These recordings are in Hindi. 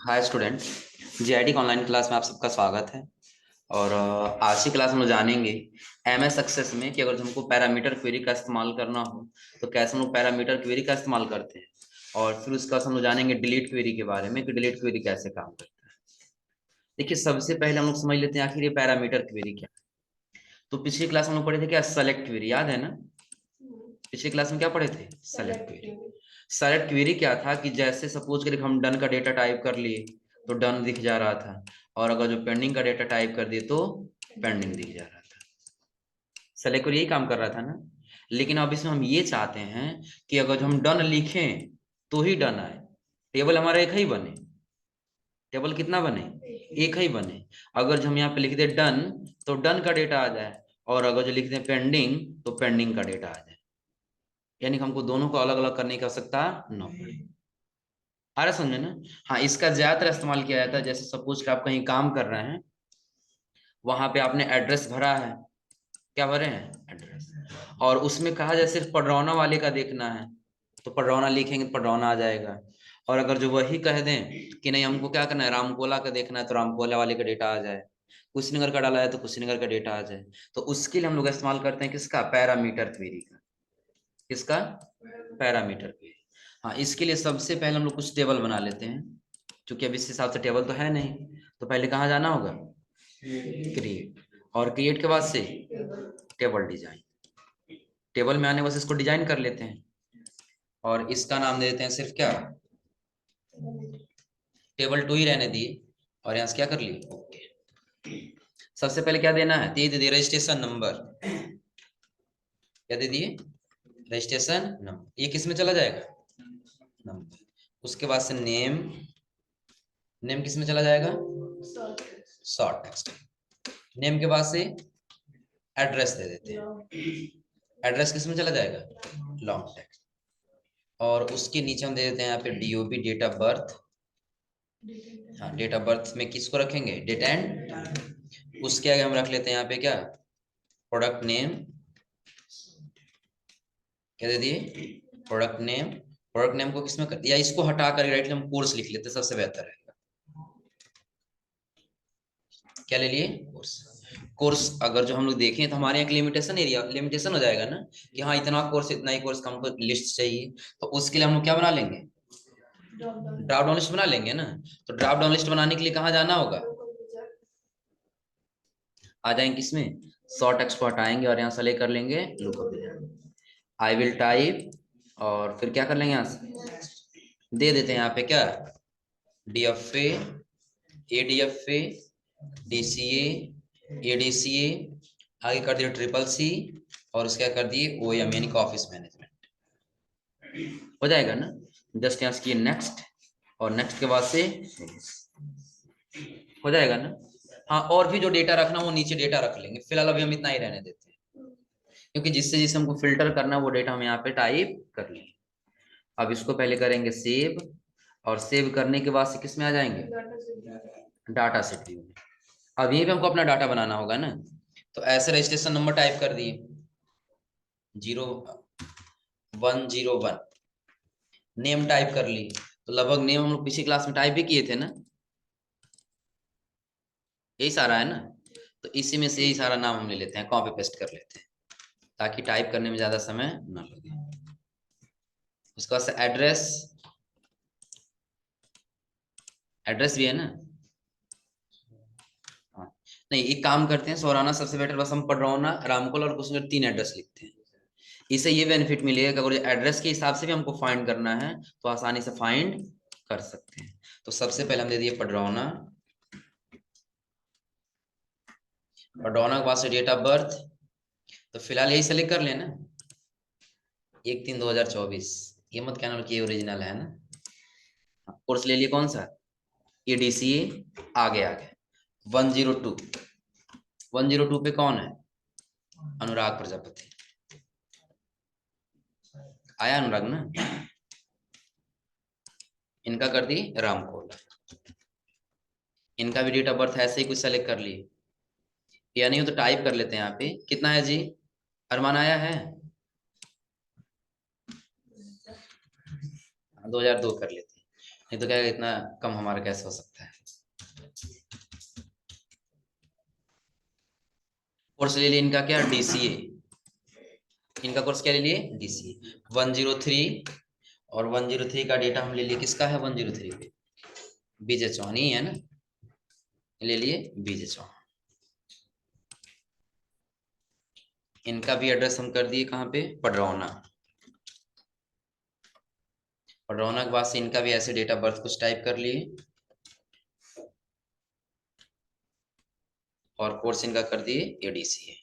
हाय स्टूडेंट। जीआईटी ऑनलाइन क्लास में आप सबका स्वागत है। और आज की क्लास में हम लोग जानेंगे एमएस सक्सेस में कि अगर हमको पैरामीटर क्वेरी का इस्तेमाल करना हो तो कैसे हम लोग पैरामीटर क्वेरी का इस्तेमाल करते हैं। और फिर उसका हम लोग जानेंगे डिलीट क्वेरी के बारे में कि डिलीट क्वेरी कैसे काम करता है। देखिए, सबसे पहले हम लोग समझ लेते हैं आखिर ये पैरामीटर क्वेरी क्या है। तो पिछली क्लास में हम लोग पढ़े थे क्या, सेलेक्ट क्वेरी, याद है ना? पिछली क्लास में क्या पढ़े थे? Select query. सेलेक्ट क्वेरी क्या था कि जैसे सपोज करें हम डन का डेटा टाइप कर लिए तो डन दिख जा रहा था, और अगर जो पेंडिंग का डेटा टाइप कर दिए तो पेंडिंग दिख जा रहा था। सेलेक्ट क्वेरी यही काम कर रहा था ना। लेकिन अब इसमें हम ये चाहते हैं कि अगर हम डन लिखें तो ही डन आए, टेबल हमारा एक ही बने। टेबल कितना बने? एक ही बने। अगर हम यहाँ पे लिख दे डन तो डन का डेटा आ जाए, और अगर जो लिख दे पेंडिंग तो पेंडिंग का डेटा आ जाए। यानी कि हमको दोनों को अलग अलग करने की आवश्यकता न पड़े। आ रहा समझे ना? हाँ, इसका ज्यादातर इस्तेमाल किया जाता है जैसे सपोज कि आप कहीं काम कर रहे हैं, वहां पे आपने एड्रेस भरा है। क्या भरे हैं? एड्रेस। और उसमें कहा जाए सिर्फ पडरौना वाले का देखना है तो पडरौना लिखेंगे तो पडरौना आ जाएगा। और अगर जो वही कह दें कि नहीं हमको क्या करना है, रामकोला का देखना है, तो रामकोला वाले का डेटा आ जाए। कुशीनगर का डाला है तो कुशीनगर का डेटा आ जाए। तो उसके लिए हम लोग इस्तेमाल करते हैं किसका? पैरामीटर क्वेरी का। किसका? Parameter query. हाँ, इसके लिए सबसे पहले हम लोग कुछ टेबल बना लेते हैं, क्योंकि अब इस हिसाब से टेबल तो है नहीं। तो पहले कहाँ जाना होगा? क्रिएट। और क्रिएट के बाद से टेबल डिजाइन। टेबल में आने बस इसको डिजाइन कर लेते हैं, और इसका नाम दे देते हैं सिर्फ क्या, टेबल 2 ही रहने दिए। और यहाँ से क्या कर लिए? ओके। सबसे पहले क्या देना है? दे दिए रजिस्ट्रेशन नंबर। क्या दे दिए? Registration number. ये किस में चला जाएगा? नंबर। उसके बाद से नेम। नेम किस में चला जाएगा? Short text. नेम के बाद से एड्रेस दे देते हैं। एड्रेस किस में चला जाएगा? Long text. और उसके नीचे हम दे देते हैं यहाँ पे डीओबी, डेट ऑफ बर्थ। हाँ, डेट ऑफ बर्थ में किसको रखेंगे? Date and. उसके आगे हम रख लेते हैं यहाँ पे क्या, प्रोडक्ट नेम। क्या दे दिए? Product name. प्रोडक्ट नेम को किसमें कर दिया? इसको हटा कर राइट हम कोर्स लिख लेते, सबसे बेहतर रहेगा। क्या ले लिए? कोर्स। कोर्स अगर जो हम लोग देखें तो हमारे यहाँ लिमिटेशन एरिया, लिमिटेशन हो जाएगा ना कि हाँ इतना कोर्स, इतना ही कोर्स का हमको लिस्ट चाहिए। तो उसके लिए हम लोग क्या बना लेंगे? ड्रॉप डाउन लिस्ट बना लेंगे ना। तो ड्रॉप डाउन लिस्ट बनाने के लिए कहाँ जाना होगा? आ जाएंगे किसमें? शॉर्ट टेक्स्ट को हटाएंगे और यहाँ से ले कर लेंगे लुकअप। आई विल टाइप, और फिर क्या कर लेंगे यहाँ से दे देते हैं यहाँ पे क्या, डीएफए, एडीएफए, डीसीए, एडीसीए, आगे कर दिया ट्रिपल सी, और उसके कर दिए ओएम यानी कि ऑफिस मैनेजमेंट। हो जाएगा ना? जस्ट यहाँ से नेक्स्ट, और नेक्स्ट के बाद से हो जाएगा ना। हाँ, और भी जो डेटा रखना वो नीचे डेटा रख लेंगे, फिलहाल अभी हम इतना ही रहने देते हैं, क्योंकि जिससे जिससे हमको फिल्टर करना है वो डेटा हम यहाँ पे टाइप कर लेंगे। अब इसको पहले करेंगे सेव, और सेव करने के बाद से किस में आ जाएंगे? डाटा सेट व्यू में। अब यहीं पे हमको अपना डाटा बनाना होगा ना। तो ऐसे रजिस्ट्रेशन नंबर टाइप कर दिए 0101। नेम टाइप कर ली, तो लगभग नेम हम लोग पिछली क्लास में टाइप भी किए थे ना, यही सारा है ना। तो इसी में से यही सारा नाम हम ले लेते हैं, कॉपी पेस्ट कर लेते हैं ताकि टाइप करने में ज्यादा समय न लगे। उसके बाद से एड्रेस। एड्रेस भी है ना। हाँ। नहीं, एक काम करते हैं, सोराना सबसे बेटर, बस हम पडरौना, रामकोल और कुछ 3 एड्रेस लिखते हैं। इससे ये बेनिफिट मिलेगा कि अगर एड्रेस के हिसाब से भी हमको फाइंड करना है तो आसानी से फाइंड कर सकते हैं। तो सबसे पहले हम दे दिए पडरौना। पडरौना के बाद से डेट ऑफ बर्थ, तो फिलहाल यही सेलेक्ट कर लेना 1/3/2024। ये मत कहना कि ये ओरिजिनल है ना। कोर्स ले लिए कौन सा? एडीसीए। आगे आगे 102। 102 पे कौन है? अनुराग प्रजापति। आया अनुराग ना। इनका कर दी रामकोला। इनका भी डेट ऑफ बर्थ ऐसे ही कुछ सेलेक्ट कर लिए, या नहीं हो तो टाइप कर लेते हैं यहाँ पे। कितना है जी? अरमान आया है? 2002 कर लेते हैं। ये तो क्या इतना कम हमारा कैसे हो सकता है। कोर्स ले लिए इनका क्या, DCA। इनका कोर्स क्या ले लिए, DCA 103। और 103 का डेटा हम ले लिए, किसका है 103 पे, बीजे चौहान ही है ना, ले लिए बीजे चौहान। इनका भी एड्रेस हम कर दिए कहाँ पे, पडरौना। पडरौना के बाद से इनका भी ऐसे डेट ऑफ बर्थ कुछ टाइप कर लिए, और कोर्स इनका कर दिए ADCA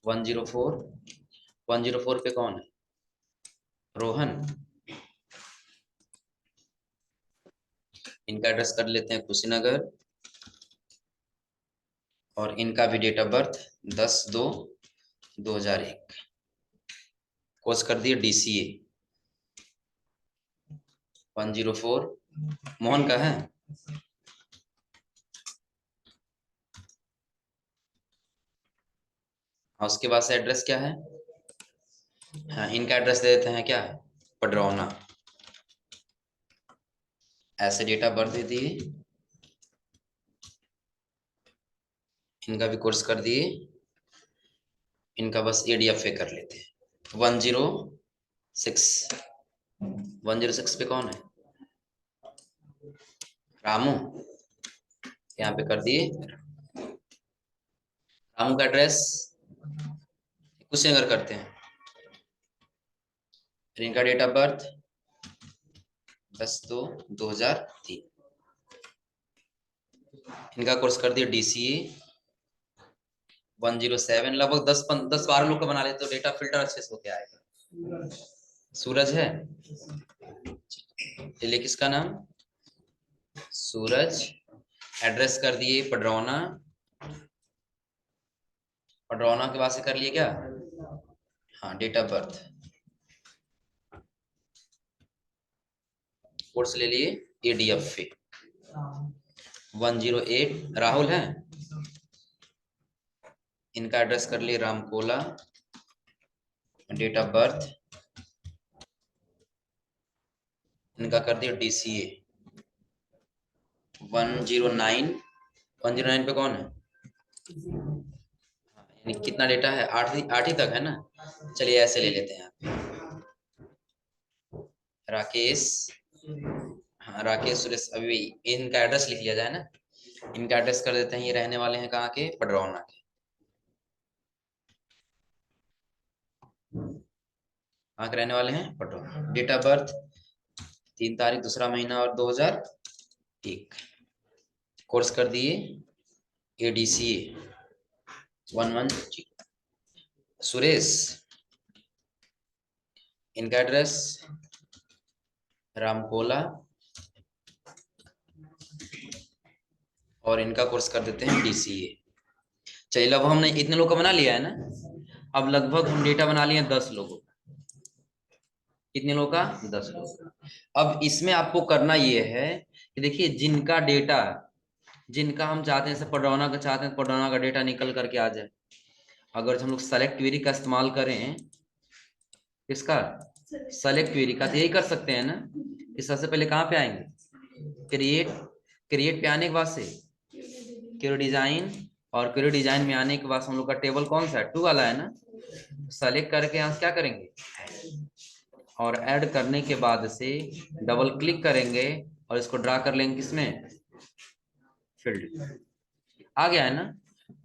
104। 104 पे कौन है, रोहन। इनका एड्रेस कर लेते हैं कुशीनगर, और इनका भी डेट ऑफ बर्थ 10/2/2001। कोर्स कर दिए DCA 104। मोहन का है, और उसके बाद से एड्रेस क्या है, हाँ इनका एड्रेस दे देते हैं क्या, पडरौना। ऐसे डेट ऑफ बर्थ दे दिए, इनका भी कोर्स कर दिए, इनका बस ADFA कर लेते हैं 106। 106 पे कौन है, रामू। यहाँ पे कर दिए, रामू का एड्रेस कुशीनगर करते हैं। फिर इनका डेट ऑफ बर्थ 10/2/2003। इनका कोर्स कर दिया DCA 107। लगभग 10-12 लोग का बना लेते तो डेटा फिल्टर अच्छे से होके आएगा। सूरज है, ले किसका नाम, सूरज। एड्रेस कर दिए पडरौना। पडरौना के बाद से कर लिए क्या, हाँ डेट ऑफ बर्थ। कोर्स ले लिए ADFA 108। राहुल है, इनका एड्रेस कर लिए रामकोला। डेट ऑफ बर्थ इनका कर दिया DCA 109। 109 पे कौन है, यानी कितना डेटा है, 8 ही तक है ना। चलिए ऐसे ले लेते हैं राकेश। हाँ राकेश सुरेश, अभी इनका एड्रेस लिख लिया जाए ना। इनका एड्रेस कर देते हैं, ये रहने वाले हैं कहाँ के, पडरौना के। कहाँ के रहने वाले हैं, पडरौना। डेट ऑफ बर्थ 3 तारीख दूसरा महीना और 2001। कोर्स कर दिए ADCA 110। सुरेश, इनका एड्रेस रामकोला, और इनका कोर्स कर देते हैं DCA। चलिए अब हमने इतने लोग का बना लिया है ना। अब लगभग हम डेटा बना लिए 10 लोगों का। कितने लोगों का, 10 लोगों का। अब इसमें आपको करना ये है कि देखिए जिनका डेटा, जिनका हम चाहते हैं, जैसे पडरौना का चाहते हैं, पडरौना का डेटा निकल करके आ जाए। अगर हम लोग सेलेक्ट क्वेरी का इस्तेमाल करें, किसका, सेलेक्ट क्वेरी का, तो यही कर सकते हैं ना कि सबसे पहले कहाँ पे आएंगे, क्रिएट। क्रिएट पे आने के बाद से क्वेरी डिजाइन, और क्वेरी डिजाइन में आने के बाद हम लोग का टेबल कौन सा है, 2 वाला है ना। सेलेक्ट करके यहाँ से क्या करेंगे, और ऐड करने के बाद से डबल क्लिक करेंगे और इसको ड्रा कर लेंगे किसमें, फील्ड। आ गया है ना।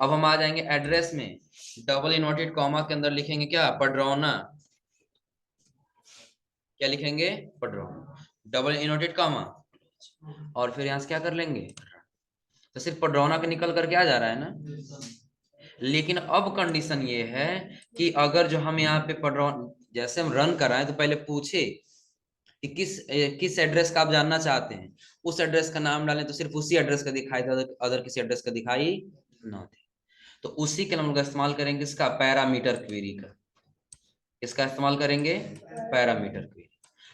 अब हम आ जाएंगे एड्रेस में, डबल इनवर्टेड कॉमा के अंदर लिखेंगे क्या, पडरौना। क्या लिखेंगे, पडरौना, डबल इनवर्टेड कॉमा, और फिर यहाँ से क्या कर लेंगे, तो सिर्फ पडरौना के निकल करके आ जा रहा है ना। लेकिन अब कंडीशन ये है कि अगर जो हम यहाँ पे पडरौना, जैसे हम रन कराएं तो पहले पूछे कि किस एड्रेस का आप जानना चाहते हैं, उस एड्रेस का नाम डालें तो सिर्फ उसी एड्रेस का दिखाई दे, अदर किसी एड्रेस का दिखाई ना दे। तो उसी के हम लोग इस्तेमाल करेंगे इसका, पैरामीटर क्वेरी का। इसका इस्तेमाल करेंगे, पैरामीटर क्वेरी।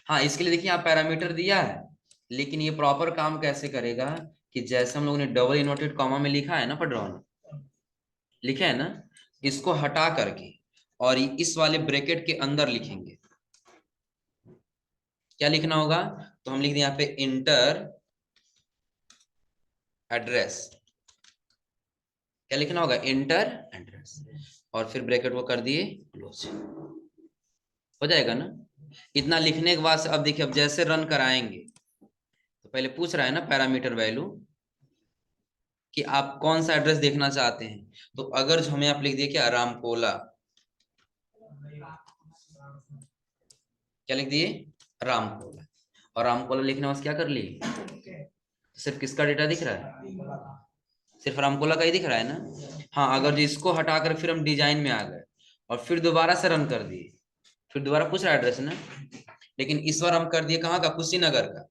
हाँ इसके लिए देखिए यहाँ पैरामीटर दिया है, लेकिन ये प्रॉपर काम कैसे करेगा कि जैसे हम लोगों ने डबल इनवर्टेड कॉमा में लिखा है ना, पडरौना लिखे है ना, इसको हटा करके और इस वाले ब्रैकेट के अंदर लिखेंगे। क्या लिखना होगा? तो हम लिख दें यहाँ पे इंटर एड्रेस। क्या लिखना होगा? इंटर एड्रेस, और फिर ब्रैकेट को कर दिए क्लोज। हो जाएगा ना? इतना लिखने के बाद अब देखिए, अब जैसे रन कराएंगे तो पहले पूछ रहा है ना पैरामीटर वैल्यू कि आप कौन सा एड्रेस देखना चाहते हैं। तो अगर जो हमें आप लिख दिए क्या, रामकोला, क्या लिख दिए? रामकोला। और रामकोला लिखने वास्ते क्या कर लिए? सिर्फ किसका डेटा दिख रहा है? सिर्फ रामकोला का ही दिख रहा है ना? हाँ, अगर इसको हटाकर फिर हम डिजाइन में आ गए और फिर दोबारा से रन कर दिए, फिर दोबारा पूछ रहा है एड्रेस ना, लेकिन इस बार हम कर दिए कहाँ का? कुशीनगर का।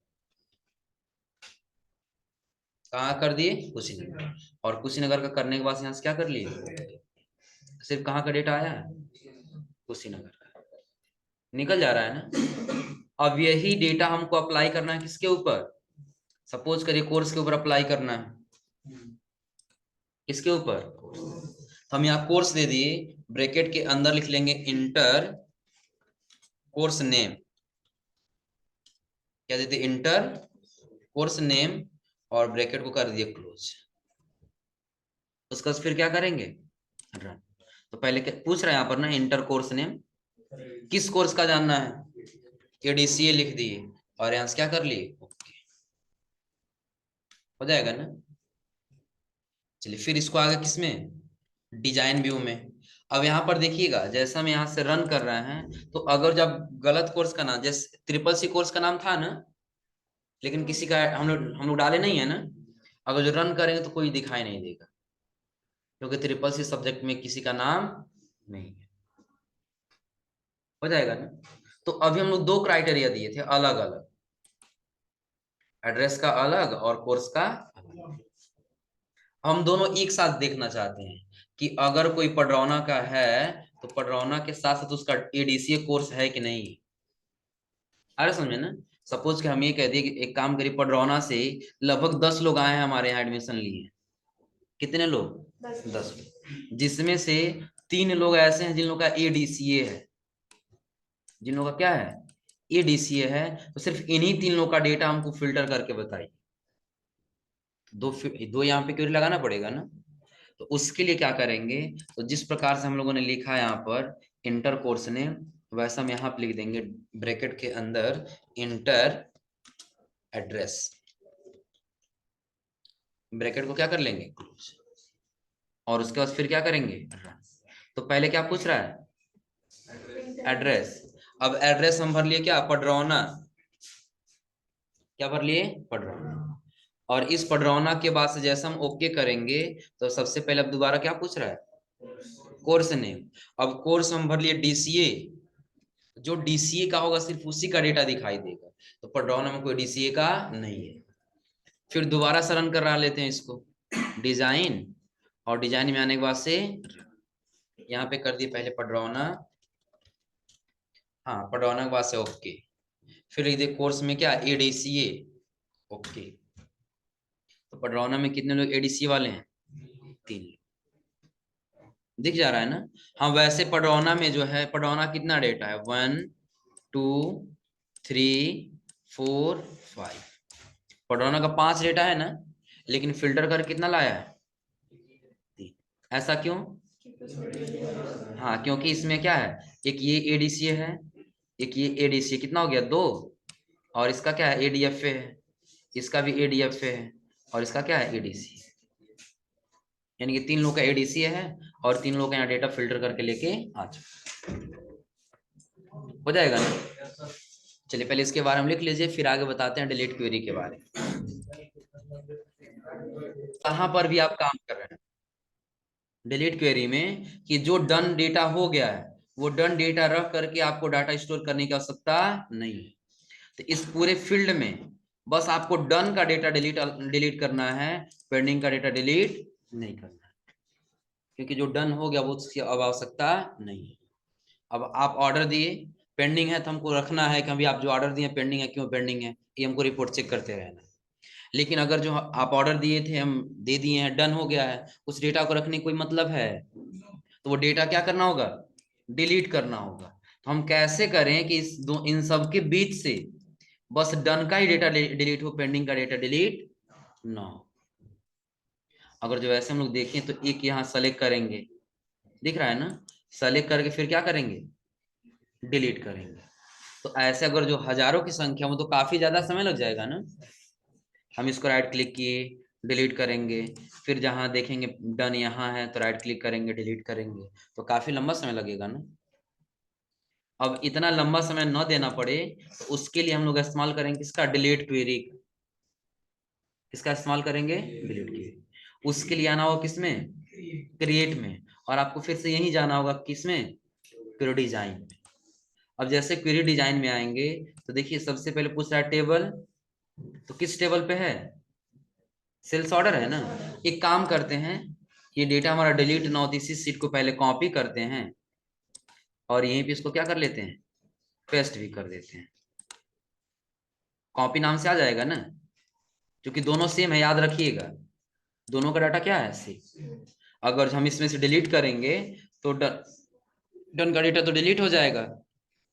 कहाँ कर दिए? कुशीनगर। और कुशीनगर का करने के बाद यहाँ से क्या कर लिए? सिर्फ कहाँ का डेटा आया है? कुशीनगर का। निकल जा रहा है ना? अब यही डेटा हमको अप्लाई करना है किसके ऊपर? सपोज करिए कोर्स के ऊपर अप्लाई करना है। किसके ऊपर? तो हम यहाँ कोर्स दे दिए, ब्रैकेट के अंदर लिख लेंगे इंटर कोर्स नेम। क्या देते? इंटर कोर्स नेम, और ब्रैकेट को कर दिए क्लोज। उसका फिर क्या करेंगे? रन। तो पहले पूछ रहा है यहाँ पर ना, इंटर कोर्स नेम, किस कोर्स का जानना है? एडीसीए लिख दिए, और यहाँ से क्या कर लिए? ओके। हो जाएगा ना? चलिए फिर इसको आगे किसमें? डिजाइन व्यू में। अब यहाँ पर देखिएगा, जैसा हम यहाँ से रन कर रहे हैं, तो अगर जब गलत कोर्स का नाम, जैसे ट्रिपल सी कोर्स का नाम था ना, लेकिन किसी का हम लोग डाले नहीं है ना, अगर जो रन करेंगे तो कोई दिखाई नहीं देगा, क्योंकि ट्रिपल सी सब्जेक्ट में किसी का नाम नहीं है। हो जाएगा ना? तो अभी हम लोग दो क्राइटेरिया दिए थे अलग अलग, एड्रेस का अलग और कोर्स का अलग। हम दोनों एक साथ देखना चाहते हैं कि अगर कोई पडरौना का है तो पडरौना के साथ साथ उसका एडीसीए कोर्स है कि नहीं। अरे समझे ना? सपोज कि हम ये कह दिए कि एक काम करिए, पडरौना से लगभग 10 लोग आए हैं हमारे यहाँ एडमिशन लिए। कितने लोग? 10 लोग, जिसमें से 3 लोग ऐसे हैं जिन लोगों का एडीसीए है। जिन लोगों का क्या है? एडीसीए है। तो सिर्फ इन्हीं 3 लोगों का डेटा हमको फिल्टर करके बताइए। दो दो यहाँ पे क्वेरी लगाना पड़ेगा ना। तो उसके लिए क्या करेंगे? तो जिस प्रकार से हम लोगों ने लिखा है यहाँ पर इंटर कोर्स ने, वैसा हम यहाँ पे लिख देंगे ब्रैकेट के अंदर इंटर एड्रेस। ब्रैकेट को क्या कर लेंगे? क्लोज। और उसके बाद फिर क्या करेंगे? रन। तो पहले क्या पूछ रहा है? एड्रेस। अब एड्रेस हम भर लिए क्या? पडरौना। क्या भर लिए? पडरौना। और इस पडरौना के बाद से जैसे हम ओके करेंगे, तो सबसे पहले अब दोबारा क्या पूछ रहा है? Course name. अब कोर्स हम भर लिए डीसीए। जो डीसीए का होगा सिर्फ उसी का डेटा दिखाई देगा, तो पडरौना में कोई डीसीए का नहीं है। फिर दोबारा से रन करा लेते हैं इसको, डिजाइन, और डिजाइन में आने के बाद से यहाँ पे कर दिए पहले पडरौना। हाँ, पडरौना के बाद से ओके। फिर लिख दिए कोर्स में क्या? एडीसीए। ओके। तो पडरौना में कितने लोग एडीसीए वाले हैं? 3। दिख जा रहा है ना? हाँ, वैसे पडरौना में जो है, पडरौना कितना डेटा है? 1 2 3 4 5। पडरौना का 5 डेटा है ना, लेकिन फिल्टर कर कितना लाया है? 3। ऐसा क्यों? हाँ, क्योंकि इसमें क्या है, एक ये एडीसीए है, एक ये एडीसीए, कितना हो गया? 2। और इसका क्या है? एडीएफए है। इसका भी एडीएफए है, और इसका क्या है? एडीसी। यानी कि 3 लोग का एडीसी है, और 3 लोग का यहाँ डेटा फिल्टर करके लेके आ चुके। हो जाएगा ना? चलिए पहले इसके बारे में लिख लीजिए, फिर आगे बताते हैं डिलीट क्वेरी के बारे में। कहां पर भी आप काम कर रहे हैं डिलीट क्वेरी में, कि जो डन डेटा हो गया है वो डन डेटा रख करके आपको डाटा स्टोर करने की आवश्यकता नहीं है। तो इस पूरे फील्ड में बस आपको डन का डेटा डिलीट करना है, पेंडिंग का डेटा डिलीट नहीं करना है, क्योंकि जो डन हो गया वो उसकी अब आवश्यकता नहीं है। अब आप ऑर्डर दिए, पेंडिंग है, तो हमको रखना है कि अभी आप जो ऑर्डर दिए पेंडिंग है, क्यों पेंडिंग है, ये हमको रिपोर्ट चेक करते रहना है। लेकिन अगर जो आप ऑर्डर दिए थे हम दे दिए हैं, डन हो गया है, उस डेटा को रखने कोई मतलब है? तो वो डेटा क्या करना होगा? डिलीट करना होगा। तो हम कैसे करें कि इन सब के बीच से बस डन का ही डेटा डिलीट हो, पेंडिंग का डेटा डिलीट ना हो। अगर जो ऐसे हम लोग देखें तो एक यहाँ सेलेक्ट करेंगे, दिख रहा है ना, सेलेक्ट करके फिर क्या करेंगे, डिलीट करेंगे। तो ऐसे अगर जो हजारों की संख्या में तो काफी ज्यादा समय लग जाएगा ना। हम इसको राइट क्लिक किए, डिलीट करेंगे, फिर जहां देखेंगे डन यहाँ है तो राइट क्लिक करेंगे, डिलीट करेंगे, तो काफी लंबा समय लगेगा ना। अब इतना लंबा समय न देना पड़े तो उसके लिए हम लोग इस्तेमाल करेंगे किसका, डिलीट क्वेरी। किसका इस्तेमाल करेंगे, डिलीट क्वेरी। उसके लिए आना होगा किसमें, क्रिएट में, और आपको फिर से यही जाना होगा किसमें, क्वेरी डिजाइन में। अब जैसे क्वेरी डिजाइन में आएंगे तो देखिए सबसे पहले पूछ रहा है टेबल, तो किस टेबल पे है, सेल्स ऑर्डर है ना। एक काम करते हैं, ये डेटा हमारा डिलीट ना हो तो इसी सीट को पहले कॉपी करते हैं और यहीं पे इसको क्या कर लेते हैं, पेस्ट भी कर देते हैं। कॉपी नाम से आ जाएगा ना, क्योंकि दोनों सेम है, याद रखिएगा दोनों का डाटा क्या है सेम। अगर हम इसमें से डिलीट करेंगे तो डन का डेटा तो डिलीट हो जाएगा।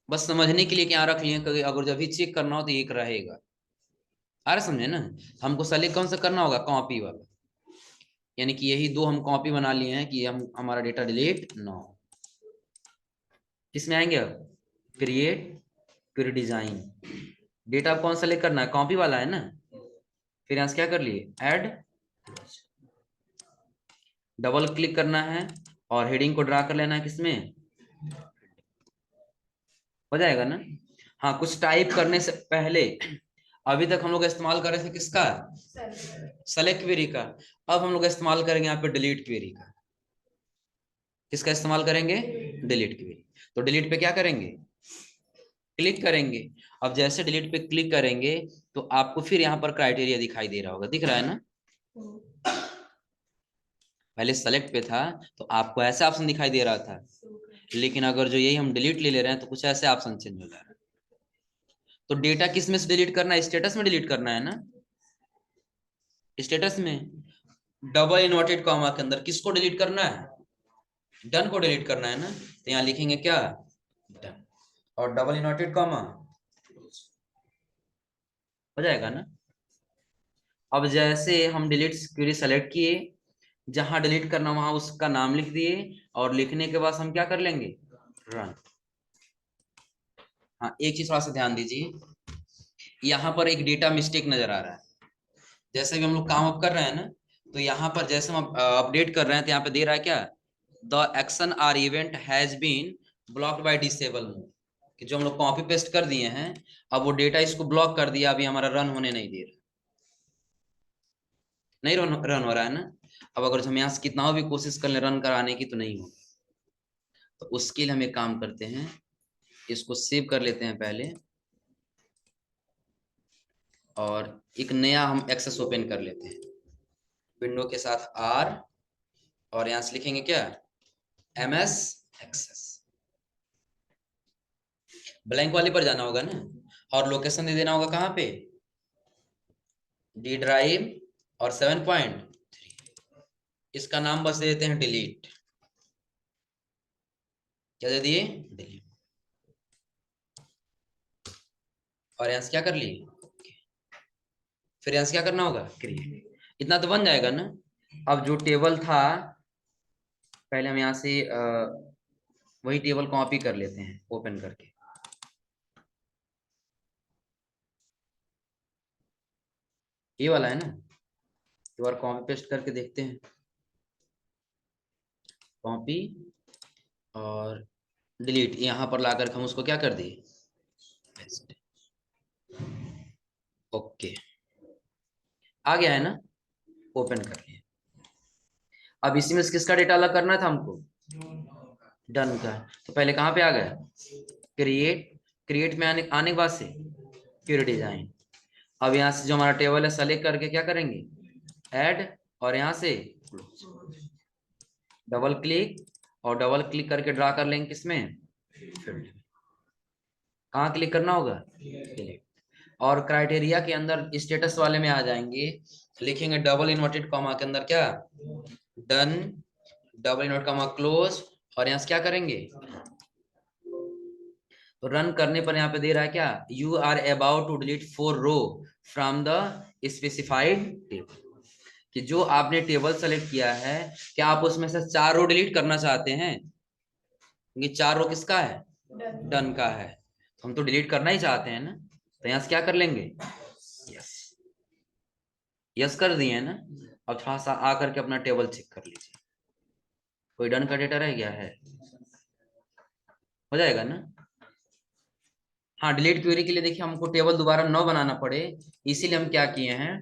बस समझने के लिए क्या रख लिए, अगर जब भी चेक करना हो तो एक रहेगा। आ रहा समझे ना। हमको सेलेक्ट कौन सा करना होगा, कॉपी वाला, यानी कि यही दो हम कॉपी बना लिए हैं कि हम हमारा डेटा डिलीट ना हो। किसमें आएंगे अब, क्रिएट, फिर डिजाइन। डेटा कौन सा सेलेक्ट करना है, कॉपी वाला है ना। फिर यहां से क्या कर लिए, ऐड, डबल क्लिक करना है और हेडिंग को ड्रा कर लेना है किसमें, हो जाएगा ना। हाँ, कुछ टाइप करने से पहले अभी तक हम लोग इस्तेमाल कर रहे थे किसका, सेलेक्ट क्वेरी का। अब हम लोग इस्तेमाल करेंगे यहाँ पे डिलीट क्वेरी का। किसका इस्तेमाल करेंगे, डिलीट क्वेरी। तो डिलीट पे क्या करेंगे, क्लिक करेंगे। अब जैसे डिलीट पे क्लिक करेंगे तो आपको फिर यहाँ पर क्राइटेरिया दिखाई दे रहा होगा, दिख रहा है ना। पहले सेलेक्ट पे था तो आपको ऐसा ऑप्शन दिखाई दे रहा था, लेकिन अगर जो यही हम डिलीट ले रहे हैं तो कुछ ऐसे ऑप्शन चेंज हो जा रहा है। तो डेटा किस में से डिलीट करना है, स्टेटस में डिलीट करना है ना। स्टेटस में डबल इन्वर्टेड कॉमा के अंदर किसको डिलीट करना है, डन को डिलीट करना है ना। तो यहाँ लिखेंगे क्या, डन, और डबल इन्वर्टेड कॉमा, हो जाएगा ना। अब जैसे हम डिलीट क्वेरी सेलेक्ट किए, जहां डिलीट करना वहां उसका नाम लिख दिए, और लिखने के बाद हम क्या कर लेंगे, रन। हाँ, एक चीज थोड़ा सा ध्यान दीजिए, यहाँ पर एक डेटा मिस्टेक नजर आ रहा है। जैसे भी हम लोग काम अप कर रहे हैं ना, तो यहाँ पर जैसे हम अपडेट कर रहे हैं तो यहाँ पे दे रहा है क्या, the action or event has been blocked by disable mode, कि जो हम लोग कॉपी पेस्ट कर दिए हैं अब वो डेटा इसको ब्लॉक कर दिया, अभी हमारा रन होने नहीं दे रहा, नहीं रन हो रहा है ना। अब अगर हम यहाँ से कितना भी कोशिश कर ले रन कराने की तो नहीं होगा। तो उसके लिए हम एक काम करते हैं, इसको सेव कर लेते हैं पहले, और एक नया हम एक्सेस ओपन कर लेते हैं विंडो के साथ आर, और यहां से लिखेंगे क्या, MS एक्सेस। ब्लैंक वाले पर जाना होगा ना, और लोकेशन दे देना होगा कहाँ पे, डी ड्राइव, और 7.3। इसका नाम बस दे देते हैं डिलीट। क्या दे दिए, डिलीट। और यहां से क्या कर लिए, फिर यहां से क्या करना होगा, क्रिएट। इतना तो बन जाएगा ना। अब जो टेबल था, पहले हम यहाँ से वही टेबल कॉपी कर लेते हैं ओपन करके। ये वाला है ना, एक बार कॉपी पेस्ट करके देखते हैं, कॉपी और डिलीट, यहाँ पर लाकर हम उसको क्या कर दिए, ओके, आ गया है ना, ओपन कर लिया। अब इसी में से किसका डेटा अलग करना था हमको, डन का। तो पहले कहाँ पे आ गया, क्रिएट, क्रिएट में आने के बाद से क्वेरी डिजाइन। अब यहाँ से जो हमारा टेबल है सेलेक्ट करके क्या करेंगे, ऐड, और यहाँ से डबल क्लिक, और डबल क्लिक करके ड्रा कर लेंगे किसमें, फील्ड। कहाँ क्लिक करना होगा, क्लिक। और क्राइटेरिया के अंदर स्टेटस वाले में आ जाएंगे, लिखेंगे डबल इन्वर्टेड कॉमा के अंदर क्या, done, double inverted comma close, और यहाँ से क्या करेंगे, तो रन करने पर यहाँ पे दे रहा है क्या, you are about to delete 4 row from the specified table, कि जो आपने टेबल सेलेक्ट किया है क्या आप उसमें से 4 रो डिलीट करना चाहते हैं, ये 4 रो किसका है, डन का है, तो हम तो डिलीट करना ही चाहते हैं ना, तो यहाँ से क्या कर लेंगे, यस, यस कर दिए है ना। अब थोड़ा सा आकर के अपना टेबल चेक कर लीजिए, कोई डन का डेटा रह गया है, हो जाएगा ना। हाँ, डिलीट क्वेरी के लिए देखिए हमको टेबल दोबारा न बनाना पड़े, इसीलिए हम क्या किए हैं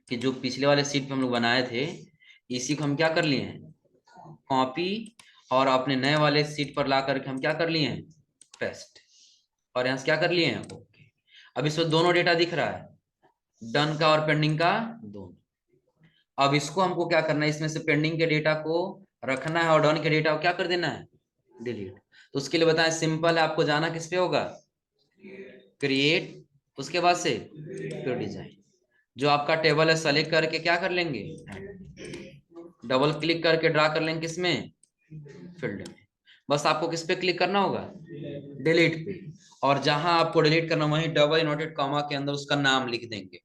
कि जो पिछले वाले सीट पे हम लोग बनाए थे इसी को हम क्या कर लिए हैं, कॉपी, और अपने नए वाले सीट पर ला करके हम क्या कर लिए हैं, पेस्ट, और यहाँ से क्या कर लिए हैं, ओके। अब इसमें दोनों डेटा दिख रहा है, डन का और पेंडिंग का दोनों। अब इसको हमको क्या करना है, इसमें से पेंडिंग के डेटा को रखना है और डन के डेटा को क्या कर देना है, डिलीट। तो उसके लिए बताएं, सिंपल है, आपको जाना किस पे होगा, क्रिएट, उसके बाद से फिर डिजाइन, जो आपका टेबल है सेलेक्ट करके क्या कर लेंगे, डबल क्लिक करके ड्रा कर लेंगे किसमें, फील्ड में। बस आपको किस पे क्लिक करना होगा, डिलीट पे, और जहां आपको डिलीट करना वहीं डबल इनवर्टेड कॉमा के अंदर उसका नाम लिख देंगे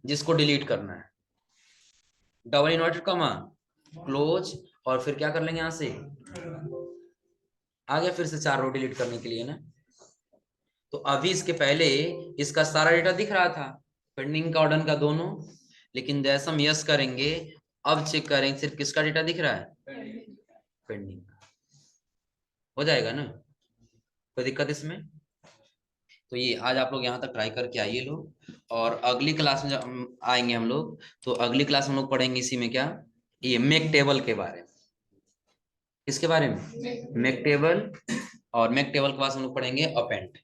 जिसको डिलीट करना है, डबल इनवर्टेड कॉमा, क्लोज, और फिर क्या कर लेंगे यहां से, आ गया फिर से 4 रो डिलीट करने के लिए ना। तो अभी इसके पहले इसका सारा डेटा दिख रहा था, पेंडिंग का और डन का दोनों, लेकिन जैसे हम यस करेंगे अब चेक करेंगे सिर्फ किसका डेटा दिख रहा है, पेंडिंग का, हो जाएगा ना, कोई दिक्कत इसमें। तो ये आज आप लोग यहाँ तक ट्राई करके आइए लोग, और अगली क्लास में जब हम आएंगे हम लोग, तो अगली क्लास में हम लोग पढ़ेंगे इसी में क्या, ये मेक टेबल के बारे में, किसके बारे में, मेक टेबल, और मेक टेबल के बाद हम लोग पढ़ेंगे अपेंड।